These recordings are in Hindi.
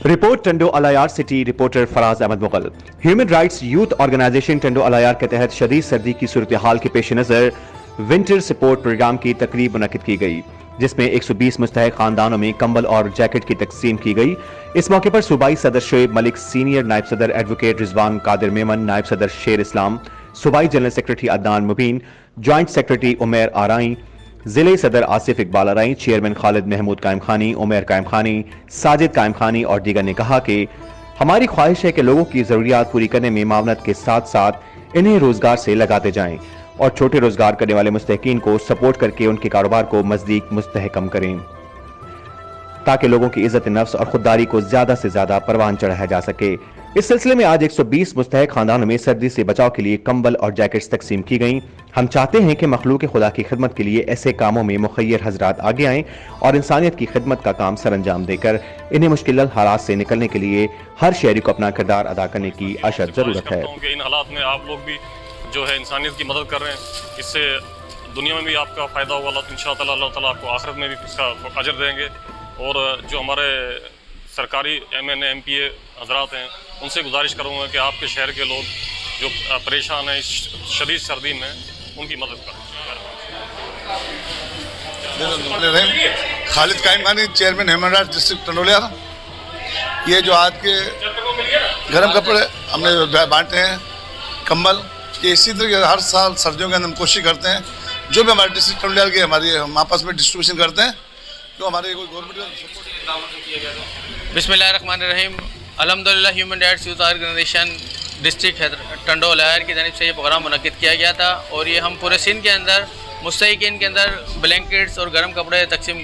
Report Tando Allahyar city reporter Faraz Ahmed Mughal. Human rights youth organisation Tando Allahyar के तहत शदीद सर्दी की सूरत हाल के पेश नज़र विंटर सपोर्ट प्रोग्राम की तकरीब मुनक्किद की गई, जिसमें 120 मुस्तहक खानदानों में कंबल और जैकेट की तकसीम की गई। इस मौके पर सूबाई सदर शोएब मलिक, सीनियर नायब सदर एडवोकेट रिजवान कादिर मेमन, नायब सदर शेर इस्लाम, सूबाई जनरल सेक्रेटरी अदनान मुबीन, ज्वाइंट सेक्रेटरी उमैर आराई, जिले सदर आसिफ इकबाल आराई, चेयरमैन खालिद महमूद कायम खानी, उमैर कायम खानी, साजिद कायम खानी और दीगर ने कहा कि हमारी ख्वाहिश है कि लोगों की जरूरियात पूरी करने में मावनत के साथ साथ इन्हें रोजगार से लगाते जाएं और छोटे रोजगार करने वाले मुस्तहकीन को सपोर्ट करके उनके कारोबार को मज़ीद मुस्तहकम करें, ताकि लोगों की इज्जत नफ्स और खुददारी को ज्यादा से ज्यादा परवान चढ़ाया जा सके। इस सिलसिले में आज 120 मुस्तहक खानदानों में सर्दी से बचाव के लिए कंबल और जैकेट्स तकसीम की गईं। हम चाहते हैं कि मखलूक खुदा की खिदमत के लिए ऐसे कामों में मुखय्यर हजरात आगे आएं और इंसानियत की खिदमत का काम सर अंजाम देकर इन्हें मुश्किल हालात से निकलने के लिए हर शहरी को अपना किरदार अदा करने की अशद जरूरत है। इन हालात में आप लोग भी जो है इंसानियत की मदद कर रहे हैं, इससे दुनिया में भी आपका फ़ायदा होगा, इंशाअल्लाह अल्लाह ताला आपको आखिरत में भी इसका अजर देंगे। और जो हमारे सरकारी MNA MPA हजरात हैं, उनसे गुजारिश करूँगा कि आपके शहर के लोग जो परेशान हैं इस शदीद सर्दी में, उनकी मदद करें। खालिद कायम खानी, चेयरमैन ह्यूमन राइट्स डिस्ट्रिक्ट टंडोलिया। ये जो आज के गर्म कपड़े हमने बांटे हैं, कंबल, ये इसी तरह हर साल सर्दियों के अंदर हम कोशिश करते हैं, जो भी हमारे डिस्ट्रिक्ट टंडोलिया के हमारी हम आपस में डिस्ट्रीब्यूशन करते हैं, जो हमारे कोई गवर्नमेंट। बिस्मिल्लाहिर्रहमानिर्रहीम। अल्हम्दुलिल्लाह human rights youth organization district Tando Allahyar की जानिब से ये प्रोग्राम मुनक्किद किया गया था और ये हम पूरे सिंध के अंदर मुस्तहिकीन के अंदर ब्लैंकेट्स और गर्म कपड़े तकसीम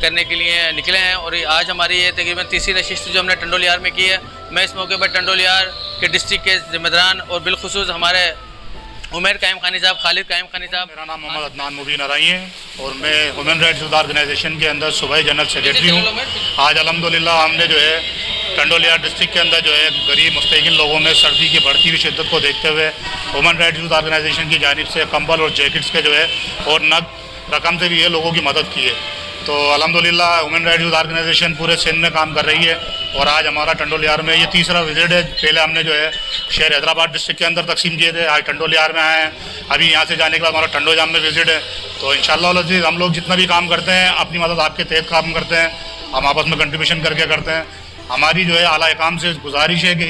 करने के लिए निकले हैं। और आज हमारी ये तकरीबन तीसरी नशिस्त जो हमने टंडोलियार में की है। मैं इस मौके पर टंडोलियार के डिस्ट्रिक्ट के ज़िम्मेदारान और बिलखुसूस हमारे उमैर कायम खानी साहब, खालिद कायम खानी साहब। मेरा नाम मोहम्मद अदनान मुबीन आराई है और मैं ह्यूमन राइट्स यूथ ऑर्गेनाइजेशन के अंदर सूबाई जनरल सेक्रेटरी हूँ। आज अल्हम्दुलिल्लाह हमने जो है टंडोलिया डिस्ट्रिक्ट के अंदर जो है गरीब मुस्तहिकीन लोगों में सर्दी की बढ़ती हुई शिद्दत को देखते हुए ह्यूमन राइट्स यूथ ऑर्गेनाइजेशन की जानिब से कंबल और जैकेट्स के जो है और नग रकम से भी ये लोगों की मदद की है। तो अल्हम्दुलिल्लाह ह्यूमन राइट्स यूथ ऑर्गेनाइजेशन पूरे सिंध में काम कर रही है और आज हमारा टंडोलियार में ये तीसरा विजिट है। पहले हमने जो है शहर हैदराबाद डिस्ट्रिक्ट के अंदर तकसीम किए थे, आज टंडोलियार में आए हैं। अभी यहाँ से जाने के बाद हमारा टंडोजाम में विजिट है। तो इंशाअल्लाह हम लोग जितना भी काम करते हैं अपनी मदद आपके तहत काम करते हैं, हम आपस में कंट्रीब्यूशन करके करते हैं। हमारी जो है आला इकाम से गुजारिश है कि